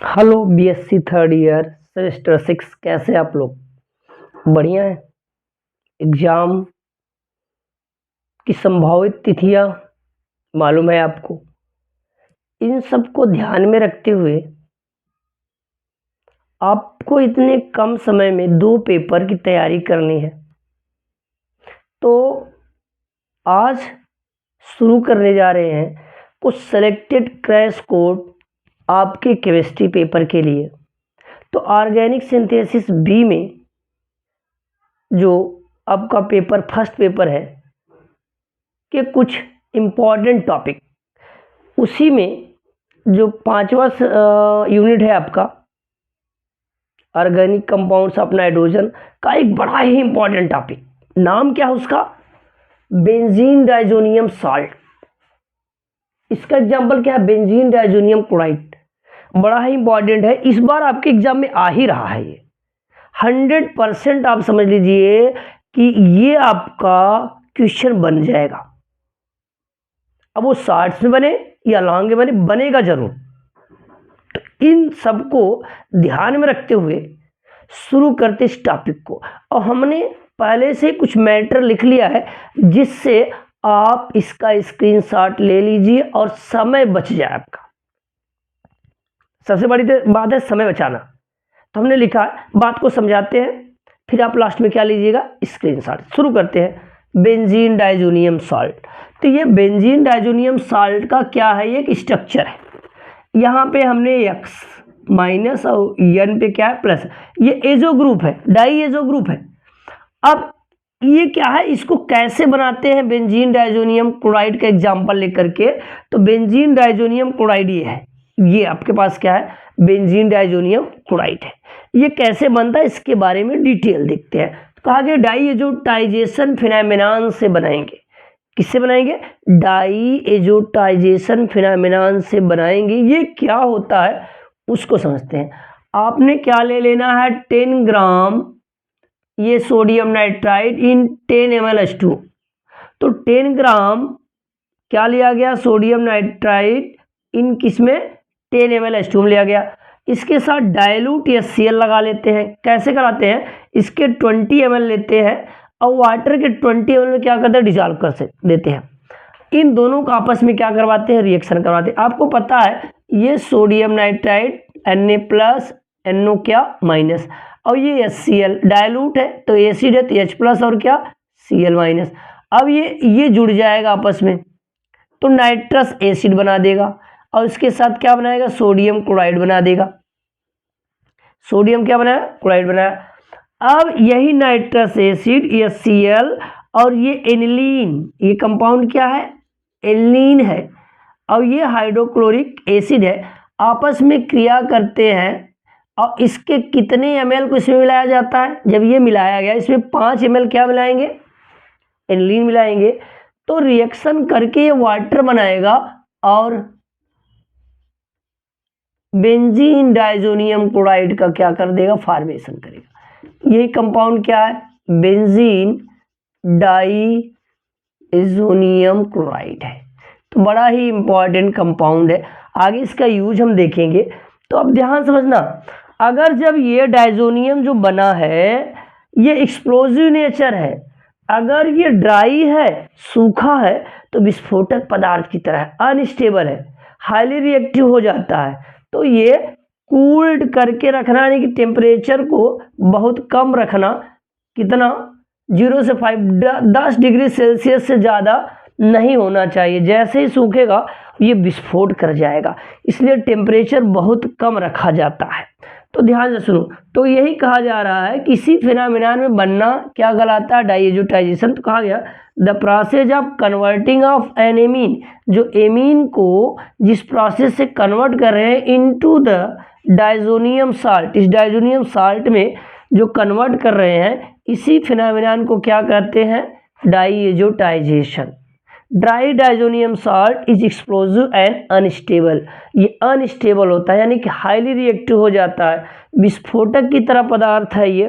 Hello BSc third year semester 6, कैसे आप लोग? बढ़िया है। एग्जाम की संभावित तिथियां मालूम है आपको? इन सब को ध्यान में रखते हुए आपको इतने कम समय में 2 पेपर की तैयारी करनी है। तो आज शुरू करने जा रहे हैं कुछ सेलेक्टेड क्रैश कोर्स आपके केमिस्ट्री पेपर के लिए। तो ऑर्गेनिक सिंथेसिस बी में जो आपका पेपर फर्स्ट पेपर है के कुछ इम्पॉर्टेंट टॉपिक, उसी में जो 5वां यूनिट है आपका ऑर्गेनिक कंपाउंड्स ऑफ नाइट्रोजन का एक बड़ा ही इम्पॉर्टेंट टॉपिक, नाम क्या है उसका? Benzene diazonium salt. इसका एग्जाम्पल क्या है? Benzene diazonium chloride. बड़ा ही इम्पॉर्टेंट है, इस बार आपके एग्जाम में आ ही रहा है। ये 100% आप समझ लीजिए कि ये आपका क्वेश्चन बन जाएगा। अब वो शॉर्ट्स में बने या लॉन्ग में बने, बनेगा जरूर। तो इन सबको ध्यान में रखते हुए शुरू करते इस टॉपिक को। और हमने पहले से कुछ मैटर लिख लिया है जिससे आप इसका स्क्रीनशॉट ले लीजिए और समय बच जाए आपका। सबसे बड़ी बात है समय बचाना। तो हमने लिखा है, बात को समझाते हैं, फिर आप लास्ट में क्या लीजिएगा? स्क्रीनशॉट। शुरू करते हैं। Benzene diazonium salt. तो ये बेंजीन डाइजोनियम सॉल्ट का क्या है? ये एक स्ट्रक्चर है। यहाँ पे हमने X माइनस और N पे क्या है? प्लस। ये एजो ग्रुप है, डाई एजो ग्रुप है। अब ये क्या है? इसको कैसे बनाते हैं? बेंजीन डाइजोनियम क्लोराइड का एग्जांपल लेकर के। तो बेंजीन डाइजोनियम क्लोराइड ये है, ये आपके पास क्या है? बेंजीन डाइजोनियम क्लोराइड है। ये कैसे बनता है इसके बारे में डिटेल देखते हैं। कहा गया डाई एजोटाइजेशन फिनोमेनन से बनाएंगे। किससे बनाएंगे? डाई एजोटाइजेशन फिनोमेनन से बनाएंगे। ये क्या होता है उसको समझते हैं। आपने क्या ले लेना है? 10 ग्राम ये सोडियम नाइट्राइड इन 10 ml H2। तो 10 ग्राम क्या लिया गया? सोडियम नाइट्राइड इन किसमें? 10 ml H2 में लिया गया। इसके साथ डाइल्यूट HCl लगा लेते हैं। कैसे कराते हैं? इसके 20 ml लेते हैं और वाटर के 20 ml में क्या करते हैं? डिजॉल्व कर देते हैं। इन दोनों को आपस में क्या करवाते हैं? रिएक्शन करवाते हैं। आपको पता है ये sodium nitride Na plus NO क्या माइनस, और ये HCl डाइल्यूट है तो एसिड है तो H प्लस और क्या Cl माइनस। अब ये जुड़ जाएगा आपस में तो नाइट्रस एसिड बना देगा और इसके साथ क्या बनाएगा? सोडियम क्लोराइड बना देगा। सोडियम क्या बनाया? क्लोराइड बनाया। अब यही नाइट्रस एसिड HCl और ये एनिलीन, ये कंपाउंड क्या है? एनिलीन है और ये हाइड्रोक्लोरिक एसिड है, आपस में क्रिया करते हैं। और इसके कितने ml को इसमें मिलाया जाता है? जब ये मिलाया गया इसमें 5 ml क्या मिलाएंगे? एनिलीन मिलाएंगे। तो रिएक्शन करके ये वाटर बनाएगा और बेंजीन डाइजोनियम क्लोराइड का क्या कर देगा? फॉर्मेशन करेगा। यही कंपाउंड क्या है? बेंजीन डाइजोनियम क्लोराइड है। तो बड़ा ही इंपॉर्टेंट कंपाउंड है, आगे इसका यूज हम देखेंगे। तो अब ध्यान समझना, अगर जब ये डाइजोनियम जो बना है ये एक्सप्लोजिव नेचर है, अगर ये ड्राई है, सूखा है, तो विस्फोटक पदार्थ की तरह है, अनस्टेबल है, हाईली रिएक्टिव हो जाता है। तो ये कूल्ड करके रखना, यानी कि टेम्परेचर को बहुत कम रखना। कितना? 0 से 5, 10 डिग्री सेल्सियस से ज़्यादा नहीं होना चाहिए। जैसे ही सूखेगा ये विस्फोट कर जाएगा, इसलिए टेम्परेचर बहुत कम रखा जाता है। तो ध्यान से सुनो। तो यही कहा जा रहा है किसी फिनोमेनन में बनना क्या कहलाता है? डाइएजोटाइजेशन। तो कहा गया the process of converting of an amine, जो एमीन को जिस प्रोसेस से कन्वर्ट कर रहे हैं इनटू द डाइजोनियम साल्ट, इस डाइजोनियम साल्ट में जो कन्वर्ट कर रहे हैं, इसी फिनोमेनन को क्या कहते हैं? Diazotisation. Dry diazonium salt is explosive and unstable. ये अनस्टेबल होता है, यानी कि हाईली रिएक्टिव हो जाता है, विस्फोटक की तरह पदार्थ है ये।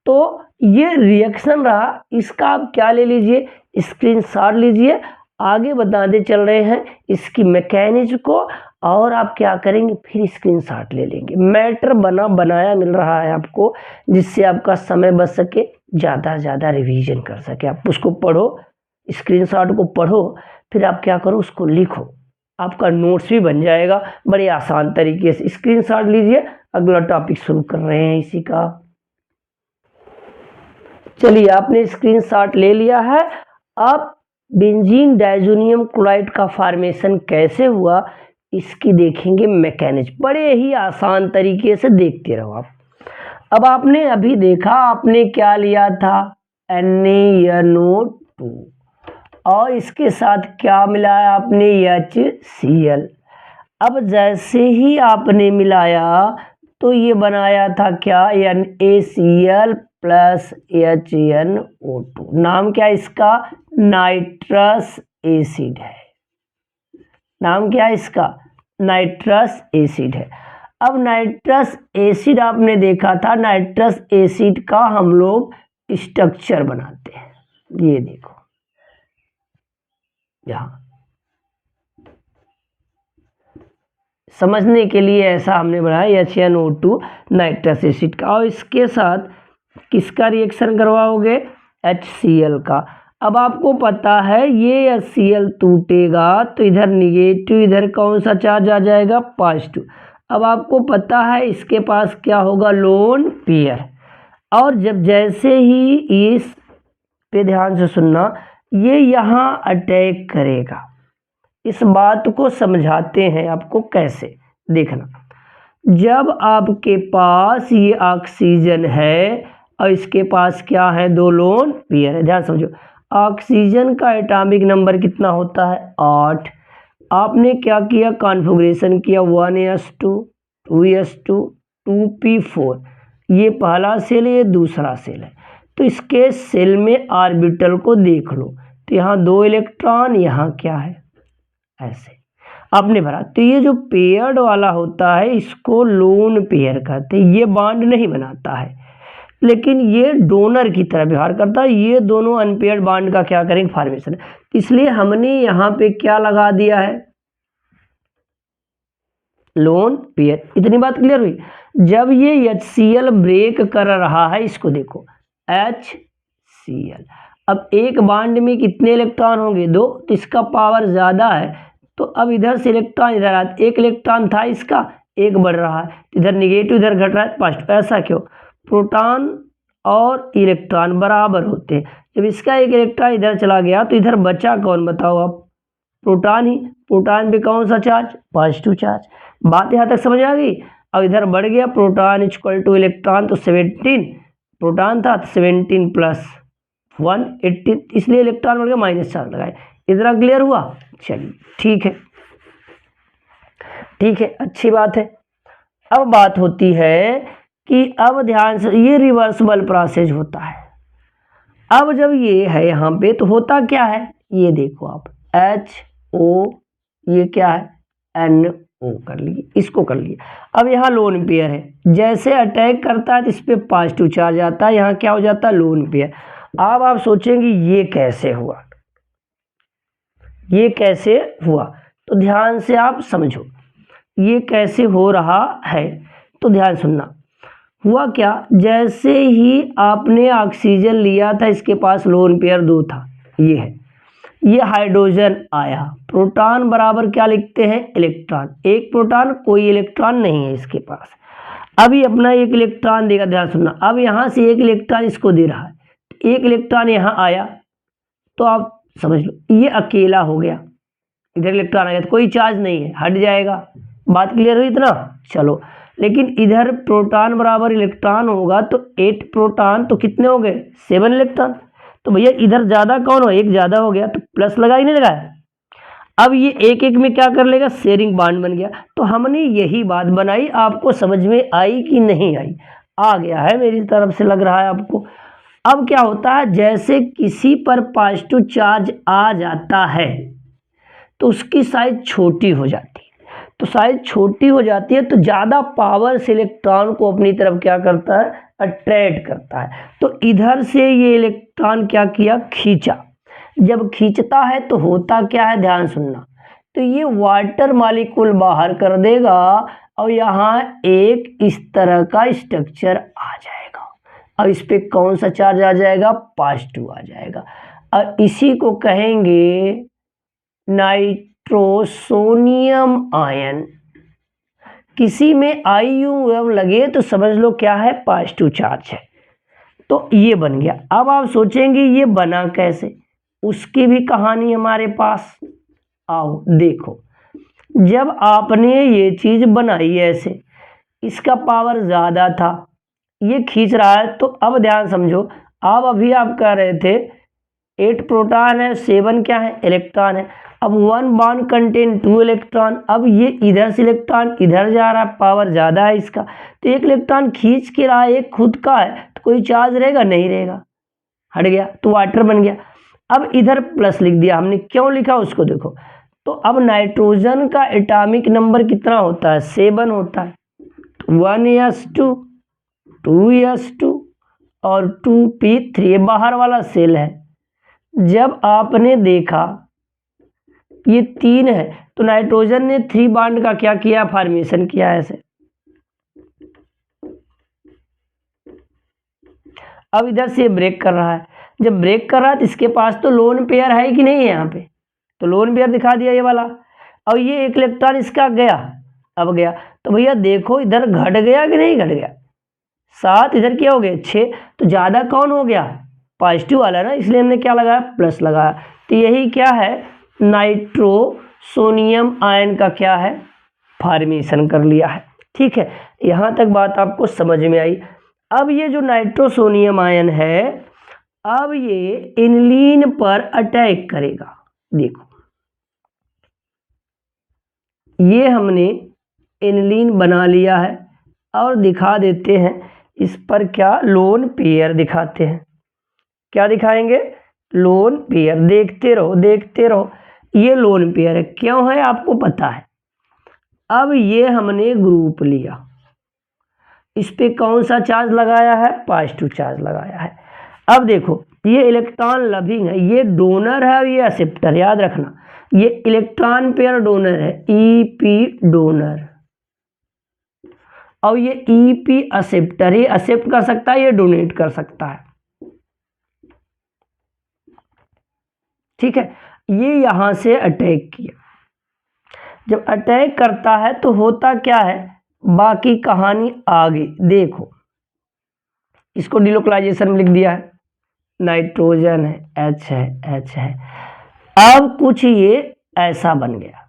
तो ये रिएक्शन रहा, इसका आप क्या ले लीजिए? स्क्रीनशॉट लीजिए। आगे बताते चल रहे हैं इसकी मैकेनिज्म को और आप क्या करेंगे, फिर स्क्रीनशॉट ले लेंगे। मैटर बनाया मिल रहा है आपको, जिससे आपका समय बच सके, ज़्यादा से ज़्यादा रिवीजन कर सके। आप उसको पढ़ो, स्क्रीनशॉट को पढ़ो, फिर आप क्या करो, उसको लिखो, आपका नोट्स भी बन जाएगा बड़े आसान तरीके से। स्क्रीनशॉट लीजिए, अगला टॉपिक शुरू कर रहे हैं इसी का। चलिए, आपने स्क्रीनशॉट ले लिया है। अब बेंजीन डाइज़ोनियम क्लोराइड का फॉर्मेशन कैसे हुआ, इसकी देखेंगे मैकेनिज्म, बड़े ही आसान तरीके से देखते रहो आप। अब आपने अभी देखा, आपने क्या लिया था, NaNO2, और इसके साथ क्या मिलाया आपने, HCl। अब जैसे ही आपने मिलाया तो ये बनाया था क्या, NaCl प्लस HNO2। नाम क्या इसका, नाइट्रस एसिड है। नाम क्या है इसका, नाइट्रस एसिड है। अब नाइट्रस एसिड आपने देखा था, नाइट्रस एसिड का हम लोग स्ट्रक्चर बनाते हैं। ये देखो यहाँ, समझने के लिए ऐसा हमने बनाया HNO2 नाइट्रस एसिड का, और इसके साथ किसका रिएक्शन करवाओगे, HCl का। अब आपको पता है ये HCl टूटेगा तो इधर निगेटिव, इधर कौन सा चार्ज आ जाएगा, पॉजिटिव। अब आपको पता है इसके पास क्या होगा, लोन पेयर। और जब जैसे ही इस पे ध्यान से सुनना, ये यहाँ अटैक करेगा। इस बात को समझाते हैं आपको कैसे, देखना। जब आपके पास ये ऑक्सीजन है और इसके पास क्या है, 2 लोन पेयर है, ध्यान समझो। ऑक्सीजन का एटॉमिक नंबर कितना होता है, 8। आपने क्या किया, कॉन्फ़िगरेशन किया, 1s2 2s2 2p4। ये पहला सेल है, ये दूसरा सेल है। तो इसके सेल में ऑर्बिटल को देख लो, तो यहाँ 2 इलेक्ट्रॉन, यहाँ क्या है, ऐसे आपने भरा। तो ये जो पेयर्ड वाला होता है इसको लोन पेयर कहते हैं। ये बॉन्ड नहीं बनाता है, लेकिन ये डोनर की तरह व्यवहार करता है। ये दोनों अनपेयर्ड बॉन्ड का क्या करेंगे, फॉर्मेशन। इसलिए हमने यहाँ पे क्या लगा दिया है, लोन पेयर। इतनी बात क्लियर हुई। जब ये HCl ब्रेक कर रहा है, इसको देखो, HCl। अब एक बॉन्ड में कितने इलेक्ट्रॉन होंगे, 2, तो इसका पावर ज़्यादा है। तो अब इधर से इलेक्ट्रॉन इधर आया, 1 इलेक्ट्रॉन था इसका, 1 बढ़ रहा है, इधर निगेटिव, इधर घट रहा है पॉजिटिव। ऐसा क्यों, प्रोटॉन और इलेक्ट्रॉन बराबर होते हैं। जब इसका 1 इलेक्ट्रॉन इधर चला गया तो इधर बचा कौन, बताओ आप, प्रोटॉन ही। प्रोटॉन पे कौन सा चार्ज, पॉजिटिव चार्ज। बात यहाँ तक समझ आ गई। अब इधर बढ़ गया, प्रोटॉन इक्वल टू इलेक्ट्रॉन, तो 17 प्रोटॉन था, 17 प्लस 1 18, इसलिए इलेक्ट्रॉन बढ़ गया, -4 लगाए। इतना क्लियर हुआ, चलिए ठीक है, ठीक है, अच्छी बात है। अब बात होती है कि अब ध्यान से, ये रिवर्सिबल प्रोसेस होता है। अब जब ये है यहाँ पे तो होता क्या है, ये देखो आप, HO, ये क्या है, NO कर लिए, इसको कर लिए। अब यहाँ लोन पेयर है, जैसे अटैक करता है तो इस पर पॉजिटिव चार्ज आता है, यहाँ क्या हो जाता है, लोन पेयर। अब आप सोचेंगे ये कैसे हुआ, ये कैसे हुआ, तो ध्यान से आप समझो ये कैसे हो रहा है। तो ध्यान सुनना, हुआ क्या, जैसे ही आपने ऑक्सीजन लिया था, इसके पास लोन पेयर 2 था, ये है, ये हाइड्रोजन आया, प्रोटॉन बराबर क्या लिखते हैं, इलेक्ट्रॉन। एक प्रोटॉन, कोई इलेक्ट्रॉन नहीं है इसके पास। अभी अपना 1 इलेक्ट्रॉन देगा, ध्यान सुनना। अब यहाँ से 1 इलेक्ट्रॉन इसको दे रहा है, 1 इलेक्ट्रॉन यहाँ आया, तो आप समझ लो ये अकेला हो गया। इधर इलेक्ट्रॉन आ गया तो कोई चार्ज नहीं है, हट जाएगा। बात क्लियर हुई इतना, चलो। लेकिन इधर प्रोटॉन बराबर इलेक्ट्रॉन होगा, तो 8 प्रोटॉन तो कितने हो गए, 7 इलेक्ट्रॉन। तो भैया इधर ज़्यादा कौन हो, एक ज़्यादा हो गया, तो प्लस लगा ही नहीं लगाया। अब ये एक एक में क्या कर लेगा, शेयरिंग बॉन्ड बन गया। तो हमने यही बात बनाई, आपको समझ में आई कि नहीं आई, आ गया है मेरी तरफ से, लग रहा है आपको। अब क्या होता है, जैसे किसी पर पॉजिटिव चार्ज आ जाता है तो उसकी साइज छोटी हो जाती है। तो साइज छोटी हो जाती है तो ज़्यादा पावर से इलेक्ट्रॉन को अपनी तरफ क्या करता है, अट्रैक्ट करता है। तो इधर से ये इलेक्ट्रॉन क्या किया, खींचा। जब खींचता है तो होता क्या है, ध्यान सुनना, तो ये वाटर मॉलिक्यूल बाहर कर देगा और यहाँ एक इस तरह का स्ट्रक्चर आ जाएगा और इस पे कौन सा चार्ज आ जाएगा, पॉजिटिव आ जाएगा और इसी को कहेंगे नाइट्रोसोनियम आयन। किसी में IU लगे तो समझ लो क्या है, पॉजिटिव चार्ज है। तो ये बन गया। अब आप सोचेंगे ये बना कैसे, उसकी भी कहानी हमारे पास। आओ देखो, जब आपने ये चीज बनाई ऐसे, इसका पावर ज्यादा था, ये खींच रहा है, तो अब ध्यान समझो। अब अभी आप कह रहे थे 8 प्रोटॉन है, 7 क्या है, इलेक्ट्रॉन है। अब 1 बॉन्ड कंटेन 2 इलेक्ट्रॉन। अब ये इधर से इलेक्ट्रॉन इधर जा रहा है, पावर ज़्यादा है इसका, तो एक इलेक्ट्रॉन खींच के रहा है, एक खुद का है, तो कोई चार्ज रहेगा, नहीं रहेगा, हट गया, तो वाटर बन गया। अब इधर प्लस लिख दिया हमने, क्यों लिखा उसको देखो। तो अब नाइट्रोजन का एटॉमिक नंबर कितना होता है, 7 होता है। 1s2, 2s2 और 2p3, बाहर वाला सेल है। जब आपने देखा ये 3 है, तो नाइट्रोजन ने 3 बॉन्ड का क्या किया, फॉर्मेशन किया ऐसे। अब इधर से ब्रेक कर रहा है, जब ब्रेक कर रहा है तो इसके पास तो लोन पेयर है कि नहीं है, यहाँ पे तो लोन पेयर दिखा दिया ये वाला। और ये एक इलेक्ट्रॉन इसका गया, अब गया, तो भैया देखो इधर घट गया कि नहीं घट गया, 7 इधर क्या हो गए 6, तो ज़्यादा कौन हो गया, पॉजिटिव वाला ना, इसलिए हमने क्या लगाया, प्लस लगाया। तो यही क्या है, नाइट्रोसोनियम आयन का क्या है, फॉर्मेशन कर लिया है। ठीक है, यहाँ तक बात आपको समझ में आई। अब ये जो नाइट्रोसोनियम आयन है, अब ये एनिलीन पर अटैक करेगा। देखो ये हमने एनिलीन बना लिया है और दिखा देते हैं इस पर क्या, लोन पेयर दिखाते हैं। क्या दिखाएंगे, लोन पेयर। देखते रहो देखते रहो, ये लोन पेयर है, क्यों है आपको पता है। अब ये हमने ग्रुप लिया, इस पे कौन सा चार्ज लगाया है, पॉजिटिव चार्ज लगाया है। अब देखो ये इलेक्ट्रॉन लविंग है, ये डोनर है और ये एक्सेप्टर, याद रखना ये इलेक्ट्रॉन पेयर डोनर है, EP डोनर, और ये EP एक्सेप्टर, ये एक्सेप्ट कर सकता है, ये डोनेट कर सकता है। ठीक है, ये यहां से अटैक किया, जब अटैक करता है तो होता क्या है, बाकी कहानी आगे देखो। इसको डिलोकलाइजेशन में लिख दिया है, नाइट्रोजन है, H है, H है। अब कुछ ये ऐसा बन गया,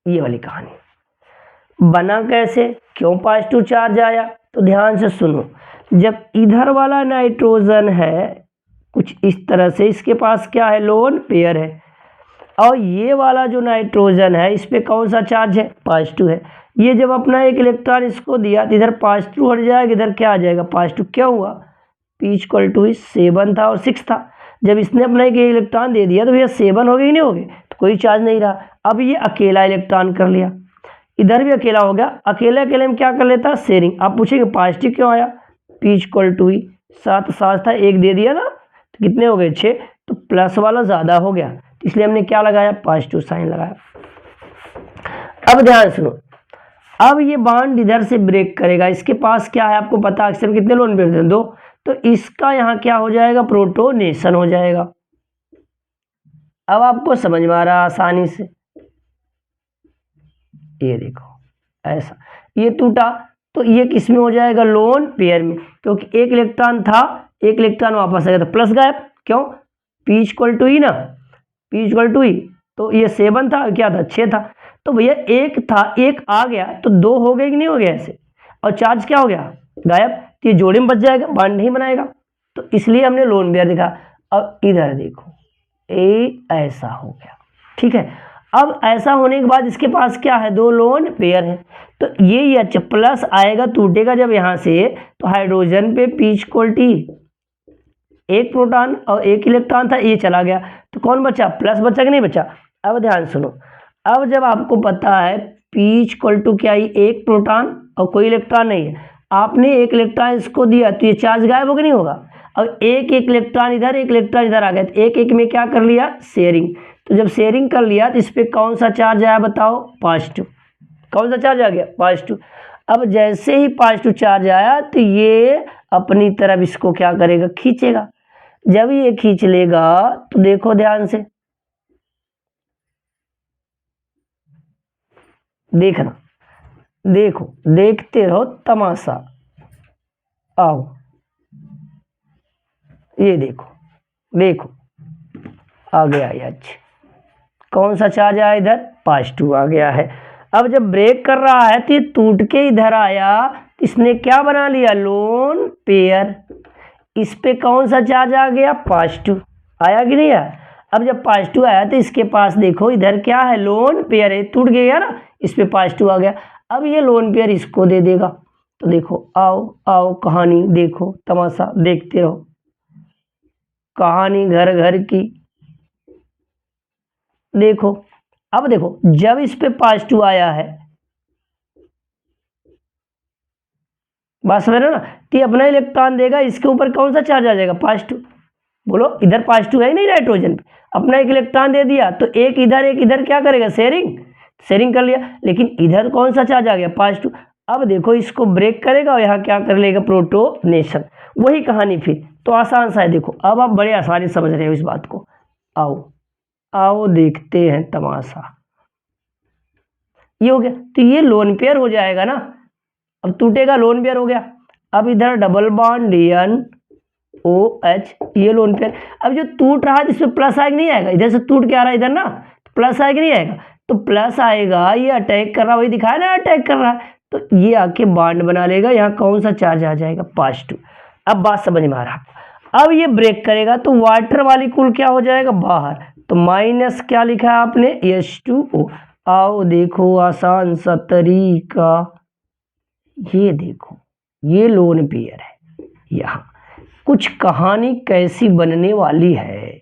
ये वाली कहानी बना कैसे, क्यों पॉजिटिव चार्ज आया, तो ध्यान से सुनो। जब इधर वाला नाइट्रोजन है कुछ इस तरह से, इसके पास क्या है, लोन पेयर है, और ये वाला जो नाइट्रोजन है इस पे कौन सा चार्ज है, पॉजिटिव है। ये जब अपना एक इलेक्ट्रॉन इसको दिया तो इधर पॉजिटिव हट जाएगा, इधर क्या आ जाएगा, पॉजिटिव। क्या हुआ, P = 7 था और 6 था। जब इसने अपना एक इलेक्ट्रॉन दे दिया तो भैया 7 हो गए कि नहीं हो गए, तो कोई चार्ज नहीं रहा। अब ये अकेला इलेक्ट्रॉन कर लिया, इधर भी अकेला हो गया, अकेले अकेले में क्या कर लेता, शेयरिंग। आप पूछेंगे पॉजिटिव क्यों आया, P = 7 7 था, एक दे दिया ना, तो कितने हो गए 6, तो प्लस वाला ज़्यादा हो गया, इसलिए हमने क्या लगाया, पॉजिटिव साइन लगाया। अब ध्यान सुनो, अब ये बॉन्ड इधर से ब्रेक करेगा, इसके पास क्या है आपको पता, अक्सर कितने लोन पेयर थे, 2, तो इसका यहाँ क्या हो जाएगा, प्रोटोनेशन हो जाएगा। अब आपको समझ में आ रहा आसानी से, ये देखो ऐसा, ये टूटा तो ये किस में हो जाएगा, लोन पेयर में, क्योंकि एक इलेक्ट्रॉन था, एक इलेक्ट्रॉन वापस आ गया, तो प्लस गायब, क्यों, P = E ना, P = E, तो ये 7 था, क्या था, 6 था, तो भैया एक था, एक आ गया, तो 2 हो गए कि नहीं हो गया ऐसे, और चार्ज क्या हो गया, गायब, तो ये जोड़े में बच जाएगा, बॉन्ड नहीं बनाएगा, तो इसलिए हमने लोन पेयर दिखा। अब इधर देखो, ए ऐसा हो गया। ठीक है, अब ऐसा होने के बाद इसके पास क्या है, 2 लोन पेयर है, तो ये H प्लस आएगा, टूटेगा जब यहाँ से, तो हाइड्रोजन पे P = T, एक प्रोटॉन और एक इलेक्ट्रॉन था, ये चला गया, तो कौन बचा, प्लस बचा कि नहीं बचा। अब ध्यान सुनो, अब जब आपको पता है P = क्या ही, एक प्रोटॉन और कोई इलेक्ट्रॉन नहीं है, आपने एक इलेक्ट्रॉन इसको दिया, तो ये चार्ज गायब होगा नहीं होगा, और एक एक इलेक्ट्रॉन इधर, एक इलेक्ट्रॉन इधर आ गया, तो एक एक में क्या कर लिया, शेयरिंग, तो जब शेयरिंग कर लिया तो इस पर कौन सा चार्ज आया बताओ, पॉजिटिव। कौन सा चार्ज आ गया, पॉजिटिव। अब जैसे ही पॉजिटिव चार्ज आया तो ये अपनी तरफ इसको क्या करेगा, खींचेगा। जब ये खींच लेगा तो देखो ध्यान से, देखना, देखो, देखते रहो तमाशा। आओ, ये देखो, देखो आ गया ये, अच्छा कौन सा चार्ज आया इधर, पॉजिटिव आ गया है। अब जब ब्रेक कर रहा है तो ये टूट के इधर आया, इसने क्या बना लिया, लोन पेयर। इस पे कौन सा चार्ज आ गया, पॉजिटिव। आया कि नहीं आया। अब जब पॉजिटिव आया तो इसके पास देखो इधर क्या है, लोन पेयर है, टूट गया ना, इस पे पॉजिटिव आ गया। अब ये लोन पेयर इसको दे देगा। तो देखो, आओ आओ कहानी देखो, तमाशा देखते रहो, कहानी घर घर की। देखो, अब देखो जब इस पे पॉजिटिव आया है, बात समझ रहे हो ना, तो ये अपना इलेक्ट्रॉन देगा, इसके ऊपर कौन सा चार्ज आ जाएगा, पॉजिटिव। बोलो, इधर पॉजिटिव है नहीं नाइट्रोजन पे, अपना एक इलेक्ट्रॉन दे दिया तो एक इधर क्या करेगा, शेयरिंग, शेयरिंग कर लिया। लेकिन इधर कौन सा चार्ज आ गया, पॉजिटिव। अब देखो इसको ब्रेक करेगा और यहाँ क्या कर लेगा, प्रोटोनेशन। वही कहानी फिर, तो आसान सा है। देखो अब आप बड़े आसानी से समझ रहे हो इस बात को। आओ आओ देखते हैं तमाशा। ये हो गया, तो ये लोन पेयर हो जाएगा ना, अब टूटेगा, लोन पेयर हो गया। अब इधर डबल बॉन्ड NOH, ये लोन पेयर। अब जो टूट रहा है इसमें प्लस आएगा नहीं आएगा, इधर से टूट के आ रहा है इधर ना, तो प्लस आएगा नहीं आएगा, तो प्लस आएगा, ये अटैक कर रहा है, वही दिखाया ना अटैक कर रहा है, तो ये आके बॉन्ड बना लेगा, यहाँ कौन सा चार्ज आ जाएगा, पॉजिटिव। अब बात समझ में आ रहा है। अब ये ब्रेक करेगा तो वाटर वाली कुल क्या हो जाएगा, बाहर, तो माइनस क्या लिखा है आपने, H2O। आओ देखो आसान सा तरीका, ये देखो ये लोन पेयर है, यहाँ कुछ कहानी कैसी बनने वाली है,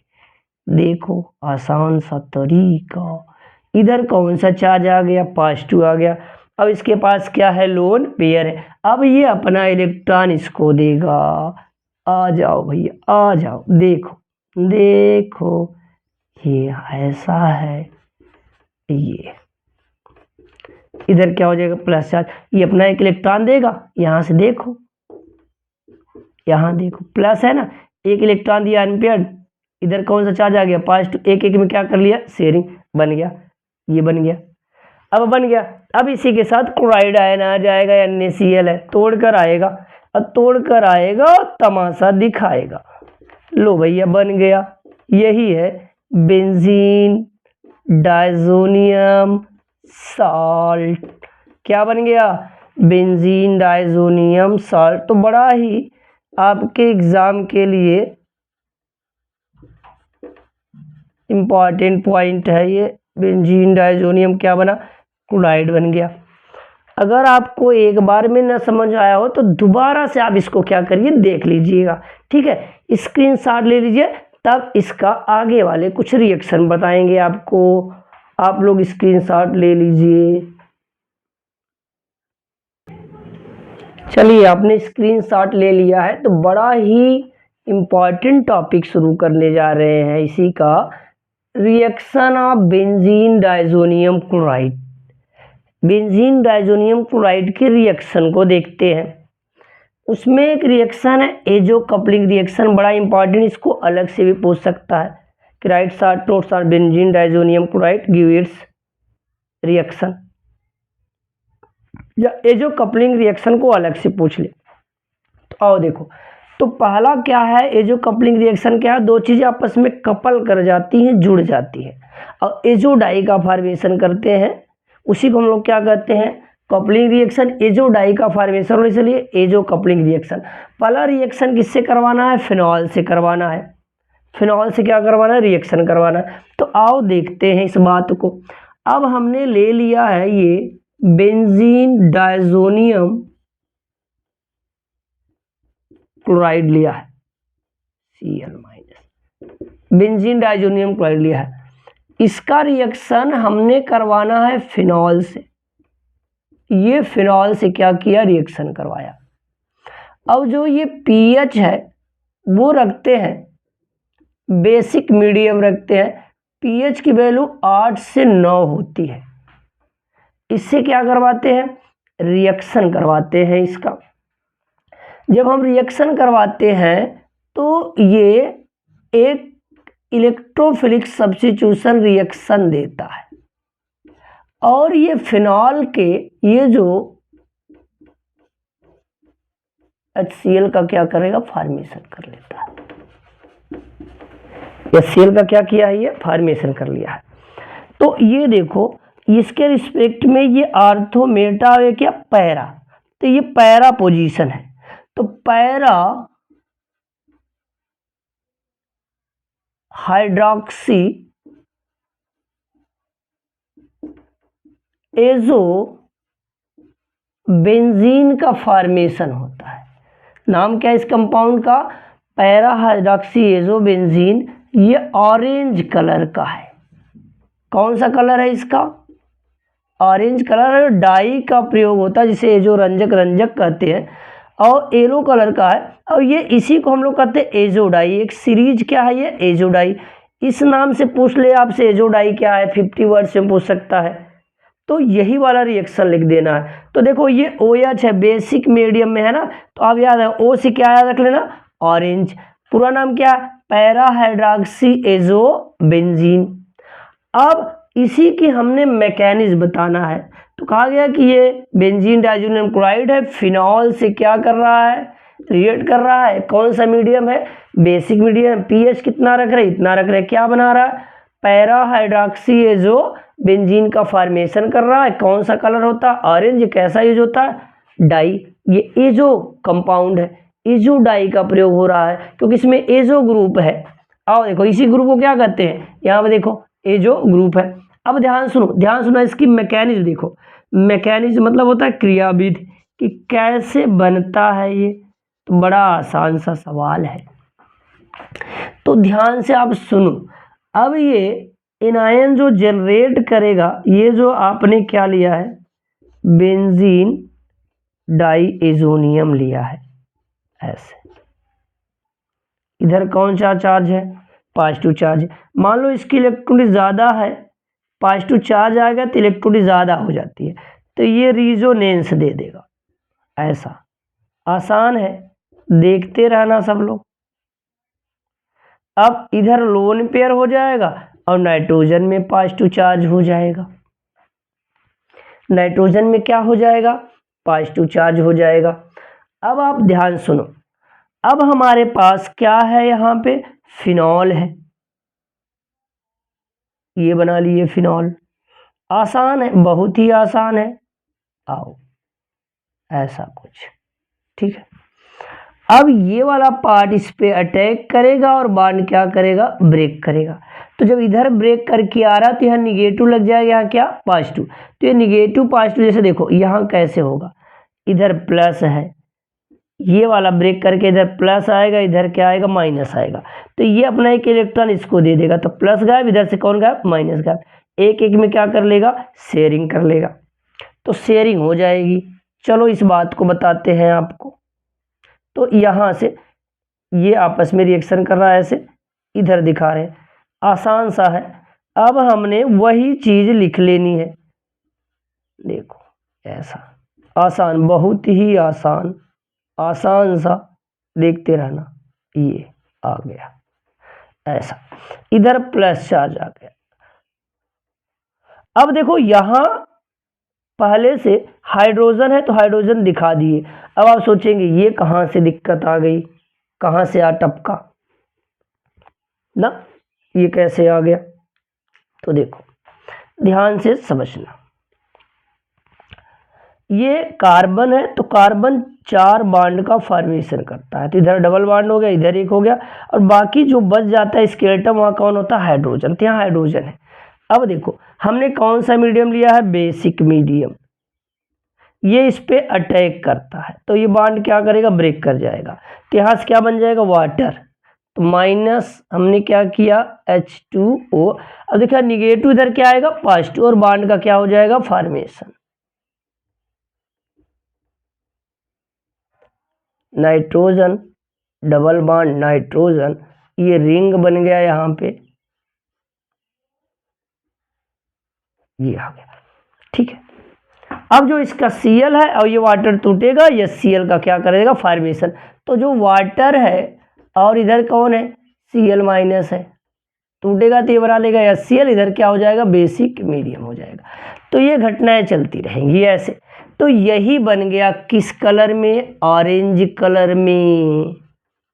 देखो आसान सा तरीका। इधर कौन सा चार्ज आ गया, पॉजिटिव आ गया। अब इसके पास क्या है, लोन पेयर है। अब ये अपना इलेक्ट्रॉन इसको देगा। आ जाओ भैया आ जाओ, देखो देखो ये ऐसा है, ये इधर क्या हो जाएगा, प्लस चार्ज। ये अपना एक इलेक्ट्रॉन देगा, यहाँ से देखो, यहाँ देखो प्लस है ना, एक इलेक्ट्रॉन दिया अनपेयर्ड, इधर कौन सा चार्ज आ गया, पॉजिटिव। एक एक में क्या कर लिया, शेयरिंग बन गया, ये बन गया। अब बन गया, अब इसी के साथ क्लोराइड आयन आ जाएगा, NaCl है, तोड़कर आएगा, और तोड़कर आएगा तमाशा दिखाएगा। लो भैया बन गया, यही है बेंजीन डाइजोनियम साल्ट। क्या बन गया, बेंजीन डाइजोनियम साल्ट। तो बड़ा ही आपके एग्जाम के लिए इंपॉर्टेंट पॉइंट है ये, बेंजीन डाइजोनियम क्या बना, क्लोराइड बन गया। अगर आपको एक बार में न समझ आया हो तो दोबारा से आप इसको क्या करिए, देख लीजिएगा, ठीक है, स्क्रीनशॉट ले लीजिए, तब इसका आगे वाले कुछ रिएक्शन बताएंगे आपको, आप लोग स्क्रीनशॉट ले लीजिए। चलिए आपने स्क्रीनशॉट ले लिया है, तो बड़ा ही इम्पॉर्टेंट टॉपिक शुरू करने जा रहे हैं इसी का, reaction of benzene diazonium chloride. Benzene diazonium chloride के रिएक्शन को देखते हैं। उसमें एक रिएक्शन है एजो कपलिंग रिएक्शन, बड़ा इंपॉर्टेंट, इसको अलग से भी पूछ सकता है कि right short notes on benzene diazonium chloride give its reaction, या एजो कपलिंग रिएक्शन को अलग से पूछ ले। तो आओ देखो, तो पहला क्या है, एजो कपलिंग रिएक्शन क्या है, दो चीजें आपस में कपल कर जाती हैं, जुड़ जाती हैं, और एजो डाई का फॉर्मेशन करते हैं, उसी को हम लोग क्या कहते हैं, कपलिंग रिएक्शन। एजो डाई का फॉर्मेशन होने के लिए एजो कपलिंग रिएक्शन। पहला रिएक्शन किससे करवाना है, फिनॉल से करवाना है, फिनॉल से क्या करवाना है, रिएक्शन करवाना है। तो आओ देखते हैं इस बात को। अब हमने ले लिया है ये बेंजीन डाइजोनियम क्लोराइड लिया है, Cl-, बेंजीन डाइजोनियम क्लोराइड लिया है, इसका रिएक्शन हमने करवाना है फिनॉल से। ये फिनॉल से क्या किया, रिएक्शन करवाया। अब जो ये पीएच है वो रखते हैं, बेसिक मीडियम रखते हैं, पीएच की वैल्यू 8 से 9 होती है। इससे क्या करवाते हैं, रिएक्शन करवाते हैं इसका। जब हम रिएक्शन करवाते हैं तो ये एक इलेक्ट्रोफिलिक सब्स्टिट्यूशन रिएक्शन देता है और ये फिनॉल के ये जो HCl का क्या करेगा, फॉर्मेशन कर लेता है। HCl का क्या किया है, ये फॉर्मेशन कर लिया है। तो ये देखो इसके रिस्पेक्ट में ये आर्थो मेटा है क्या, पैरा, तो ये पैरा पोजीशन है। तो पैरा हाइड्रोक्सी एजो बेंजीन का फॉर्मेशन होता है। नाम क्या है इस कंपाउंड का, पैरा हाइड्रोक्सी एजो बेंजीन। ये ऑरेंज कलर का है। कौन सा कलर है इसका, ऑरेंज कलर है। डाई का प्रयोग होता है जिसे एजो रंजक रंजक कहते हैं, और येलो कलर का है। और ये इसी को हम लोग कहते हैं एजो डाई। एक सीरीज क्या है ये, एजो डाई। इस नाम से पूछ ले आपसे एजो डाई क्या है, 50 वर्ड से पूछ सकता है। तो यही वाला रिएक्शन लिख देना है। तो देखो ये OH है, बेसिक मीडियम में है ना, तो आप याद है O से क्या याद रख लेना, ऑरेंज। पूरा नाम क्या, पैरा हाइड्रोक्सी एजो बेंजीन। अब इसी की हमने मैकेनिज्म बताना है। तो कहा गया कि ये बेंजीन डाइजोनियम क्लोराइड है, फिनॉल से क्या कर रहा है, रिएक्ट कर रहा है। कौन सा मीडियम है, बेसिक मीडियम। पीएच कितना रख रहे, इतना रख रहे। क्या बना रहा है, पैरा हाइड्रोक्सी एजो बेंजीन का फॉर्मेशन कर रहा है। कौन सा कलर होता है, ऑरेंज। कैसा यूज होता है, डाई। ये एजो कंपाउंड है, एजो डाई का प्रयोग हो रहा है क्योंकि इसमें एजो ग्रुप है। आओ देखो इसी ग्रुप को क्या कहते हैं, यहाँ पे देखो एजो ग्रुप है। अब ध्यान सुनो, ध्यान सुनो, इसकी मैकेनिज्म देखो। मैकेनिज्म मतलब होता है क्रियाविधि, कि कैसे बनता है ये। तो बड़ा आसान सा सवाल है, तो ध्यान से आप सुनो। अब ये एनायन जो जनरेट करेगा, ये जो आपने क्या लिया है, बेंजीन डाइएजोनियम लिया है ऐसे। इधर कौन सा चार्ज है, पॉजिटिव चार्ज। मान लो इसकी इलेक्ट्रॉनिक ज़्यादा है, पॉजिटिव चार्ज आएगा तो इलेक्ट्रॉनिक ज़्यादा हो जाती है, तो ये रिजोनेंस दे देगा। ऐसा आसान है, देखते रहना सब लोग। अब इधर लोन पेयर हो जाएगा और नाइट्रोजन में पॉजिटिव चार्ज हो जाएगा। नाइट्रोजन में क्या हो जाएगा, पॉजिटिव चार्ज हो जाएगा। अब आप ध्यान सुनो, अब हमारे पास क्या है, यहाँ पे फिनॉल है, ये बना लिए फिनॉल। आसान है, बहुत ही आसान है। आओ ऐसा कुछ, ठीक है। अब ये वाला पार्ट इस पे अटैक करेगा और बॉन्ड क्या करेगा, ब्रेक करेगा। तो जब इधर ब्रेक करके आ रहा तो यहाँ निगेटिव लग जाएगा, यहाँ क्या, पॉजिटिव। तो ये निगेटिव पॉजिटिव जैसे देखो यहाँ कैसे होगा, इधर प्लस है, ये वाला ब्रेक करके इधर प्लस आएगा, इधर क्या आएगा, माइनस आएगा। तो ये अपना एक इलेक्ट्रॉन इसको दे देगा, तो प्लस गायब, इधर से कौन गायब, माइनस गायब। एक एक में क्या कर लेगा, शेयरिंग कर लेगा, तो शेयरिंग हो जाएगी। चलो इस बात को बताते हैं आपको। तो यहाँ से ये आपस में रिएक्शन कर रहा है, ऐसे इधर दिखा रहे हैं, आसान सा है। अब हमने वही चीज लिख लेनी है, देखो ऐसा आसान, बहुत ही आसान, आसान सा, देखते रहना। ये आ गया ऐसा, इधर प्लस चार्ज आ गया। अब देखो यहां पहले से हाइड्रोजन है तो हाइड्रोजन दिखा दिए। अब आप सोचेंगे ये कहां से दिक्कत आ गई, कहां से आ टपका ना, ये कैसे आ गया। तो देखो ध्यान से समझना, ये कार्बन है तो कार्बन 4 बॉन्ड का फॉर्मेशन करता है। तो इधर डबल बॉन्ड हो गया, इधर एक हो गया, और बाकी जो बच जाता है स्केलेटन, वहाँ कौन होता है, हाइड्रोजन। तो यहाँ हाइड्रोजन है। अब देखो हमने कौन सा मीडियम लिया है, बेसिक मीडियम। ये इस पे अटैक करता है तो ये बॉन्ड क्या करेगा, ब्रेक कर जाएगा। तो यहाँ से क्या बन जाएगा, वाटर। तो माइनस हमने क्या किया, H2O। अब देखिए निगेटिव इधर क्या आएगा, पॉजिटिव, और बॉन्ड का क्या हो जाएगा, formation. Nitrogen, double bond nitrogen, ये रिंग बन गया यहाँ पे, ये आ गया, ठीक है। अब जो इसका Cl है और ये वाटर टूटेगा, ये Cl का क्या करेगा, फॉर्मेशन। तो जो वाटर है और इधर कौन है, Cl माइनस है, टूटेगा तो ये बना लेगा HCl, इधर क्या हो जाएगा, बेसिक मीडियम हो जाएगा। तो ये घटनाएं चलती रहेंगी ऐसे। तो यही बन गया किस कलर में, ऑरेंज कलर में,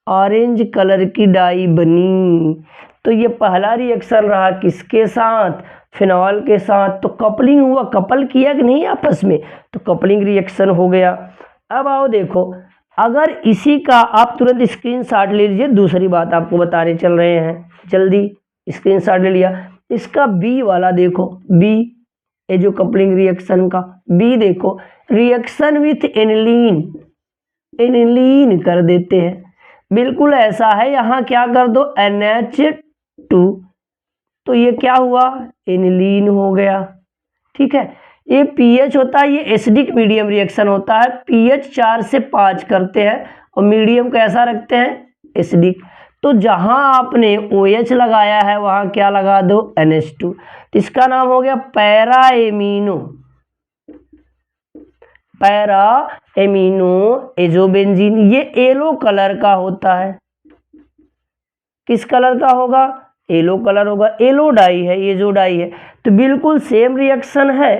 ऑरेंज कलर की डाई बनी। तो ये पहला रिएक्शन रहा किसके साथ, फिनॉल के साथ। तो कपलिंग हुआ, कपल किया कि नहीं आपस में, तो कपलिंग रिएक्शन हो गया। अब आओ देखो, अगर इसी का आप तुरंत स्क्रीनशॉट ले लीजिए, दूसरी बात आपको बताने चल रहे हैं, जल्दी स्क्रीनशॉट ले लिया। इसका बी वाला देखो, बी ये जो कपलिंग रिएक्शन का बी देखो, रिएक्शन विथ एनिलीन, एनिलीन कर देते हैं, बिल्कुल ऐसा है। यहाँ क्या कर दो, NH2, तो ये क्या हुआ, एनिलीन हो गया, ठीक है। ये पीएच होता है, ये एसिडिक मीडियम रिएक्शन होता है, पीएच 4 से 5 करते हैं और मीडियम कैसा रखते हैं, एसिडिक। तो जहां आपने OH लगाया है वहां क्या लगा दो, NH2। तो इसका नाम हो गया para amino, para amino azobenzene. ये येलो कलर का होता है, किस कलर का होगा, येलो कलर होगा, येलो डाई है, ये जो डाई है। तो बिल्कुल सेम रिएक्शन है,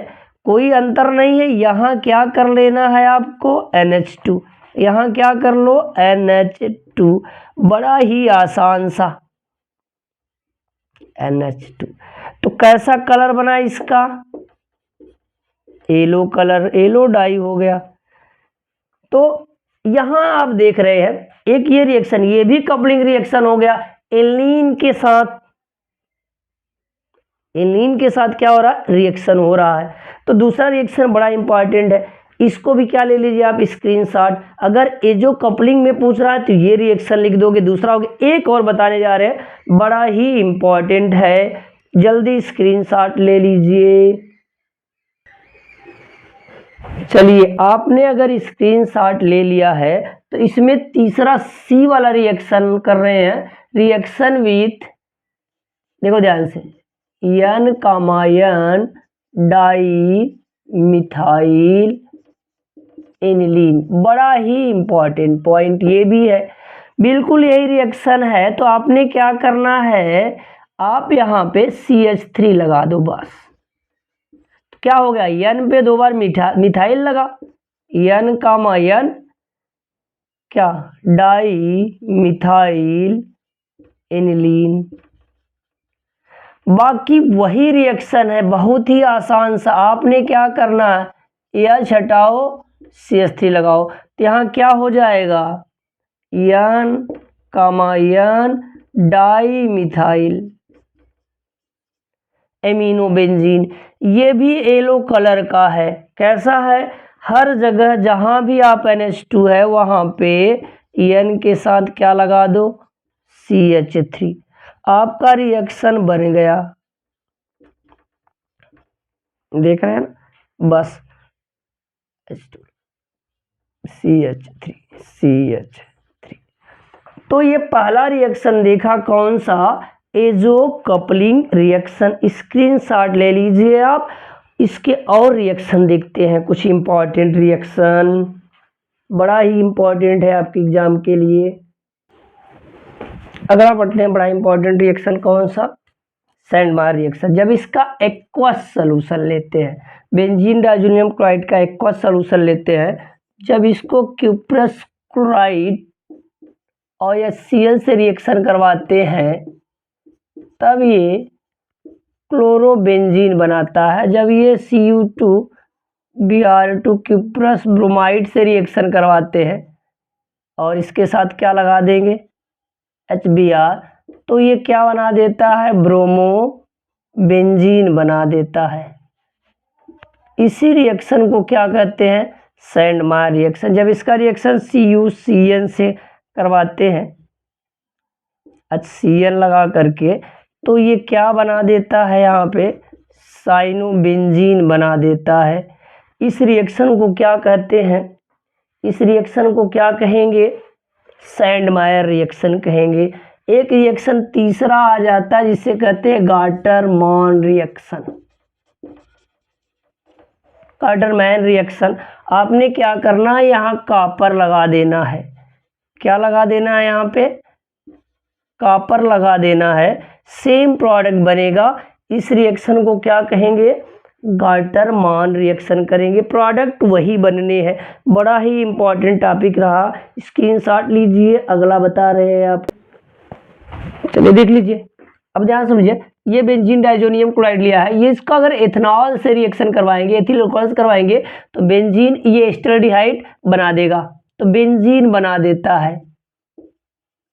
कोई अंतर नहीं है। यहाँ क्या कर लेना है आपको, NH2, यहाँ क्या कर लो, NH2, बड़ा ही आसान सा NH2। तो कैसा कलर बना इसका, येलो कलर, येलो डाई हो गया। तो यहां आप देख रहे हैं एक ये रिएक्शन, ये भी कपलिंग रिएक्शन हो गया एलिन के साथ। एलिन के साथ क्या हो रहा है, रिएक्शन हो रहा है। तो दूसरा रिएक्शन बड़ा इंपॉर्टेंट है, इसको भी क्या ले लीजिए आप स्क्रीनशॉट। अगर ये जो कपलिंग में पूछ रहा है तो ये रिएक्शन लिख दोगे, दूसरा हो गया। एक और बताने जा रहे हैं, बड़ा ही इंपॉर्टेंट है, जल्दी स्क्रीनशॉट ले लीजिए। चलिए, आपने अगर स्क्रीनशॉट ले लिया है तो इसमें तीसरा सी वाला रिएक्शन कर रहे हैं, रिएक्शन विथ, देखो ध्यान से, N कामायन डाई मिथाइल एनिलीन। बड़ा ही इंपॉर्टेंट पॉइंट ये भी है, बिल्कुल यही रिएक्शन है। तो आपने क्या करना है, आप यहाँ पे CH3 लगा दो बस। तो क्या हो गया, N पे 2 बार मिथाइल लगा, N कामायन क्या, डाई मिथाइल एनिलीन। बाकी वही रिएक्शन है, बहुत ही आसान सा। आपने क्या करना है, H हटाओ CH3 लगाओ, तो यहाँ क्या हो जाएगा, N कामायन डाई मिथाइल एमिनोबेंजीन। ये भी येलो कलर का है, कैसा है, हर जगह जहां भी आप NH2 है वहां पे N के साथ क्या लगा दो, CH3। आपका रिएक्शन बन गया, देख रहे हैं ना, बस CH3 CH3। तो ये पहला रिएक्शन देखा कौन सा, एजो कपलिंग रिएक्शन। स्क्रीनशॉट ले लीजिए आप। इसके और रिएक्शन देखते हैं, कुछ इंपॉर्टेंट रिएक्शन, बड़ा ही इंपॉर्टेंट है आपके एग्जाम के लिए। अगला पढ़ते हैं, बड़ा इंपॉर्टेंट रिएक्शन कौन सा, सैंडमायर रिएक्शन। जब इसका एक्वस सोल्यूशन लेते हैं, बेंजीन डाइजोनियम क्लोराइड का एक्वस सोल्यूशन लेते हैं, जब इसको क्यूप्रस क्लोराइड और HCl से रिएक्शन करवाते हैं तब ये क्लोरोबेंजीन बनाता है। जब ये Cu2 Br2 क्यूप्रस ब्रोमाइड से रिएक्शन करवाते हैं और इसके साथ क्या लगा देंगे, HBr, तो ये क्या बना देता है, ब्रोमो बेंजीन बना देता है। इसी रिएक्शन को क्या कहते हैं, सैंडमायर रिएक्शन। जब इसका रिएक्शन CuCN से करवाते हैं HCl लगा करके, तो ये क्या बना देता है, यहाँ पे साइनोबेंजीन बना देता है। इस रिएक्शन को क्या कहते हैं, इस रिएक्शन को क्या कहेंगे, सैंडमायर रिएक्शन कहेंगे। एक रिएक्शन तीसरा आ जाता है जिसे कहते हैं गाटर मान रिएक्शन। कार्टरमैन रिएक्शन, आपने क्या करना है, यहाँ कॉपर लगा देना है। क्या लगा देना है, यहाँ पे कॉपर लगा देना है, सेम प्रोडक्ट बनेगा। इस रिएक्शन को क्या कहेंगे, गाल्टरमान रिएक्शन करेंगे, प्रोडक्ट वही बनने हैं। बड़ा ही इंपॉर्टेंट टॉपिक रहा, स्क्रीनशॉट लीजिए, अगला बता रहे हैं आप। चलिए देख लीजिए, अब ध्यान समझिए, ये बेंजीन डाइजोनियम क्लोराइड लिया है, ये इसका अगर एथेनॉल से रिएक्शन करवाएंगे, एथिल अल्कोहल से करवाएंगे तो बेंजीन ये एस्टरडिहाइड बना देगा, तो बेंजीन बना देता है।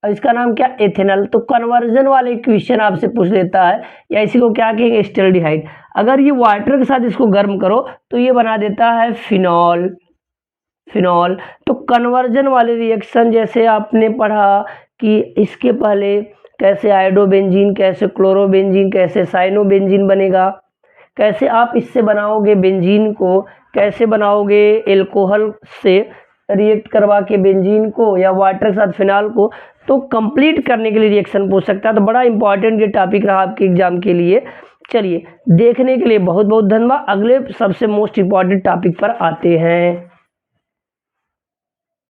और इसका नाम क्या, एथेनॉल। तो कन्वर्जन वाले क्वेश्चन आपसे पूछ लेता है, या इसी को क्या कहेंगे, एस्टरडिहाइड। अगर ये वाटर के साथ इसको गर्म करो तो ये बना देता है फिनॉल। फिनॉल तो कन्वर्जन वाले रिएक्शन जैसे आपने पढ़ा कि इसके पहले कैसे आयोडोबेंजीन, कैसे क्लोरोबेंजीन, कैसे साइनोबेंजीन बनेगा, कैसे आप इससे बनाओगे बेंजीन को, कैसे बनाओगे एल्कोहल से रिएक्ट करवा के बेंजीन को या वाटर के साथ फिनॉल को, तो कंप्लीट करने के लिए रिएक्शन पूछ सकता है। तो बड़ा इंपॉर्टेंट ये टॉपिक रहा आपके एग्जाम के लिए। चलिए देखने के लिए बहुत बहुत धन्यवाद। अगले सबसे मोस्ट इंपॉर्टेंट टॉपिक पर आते हैं।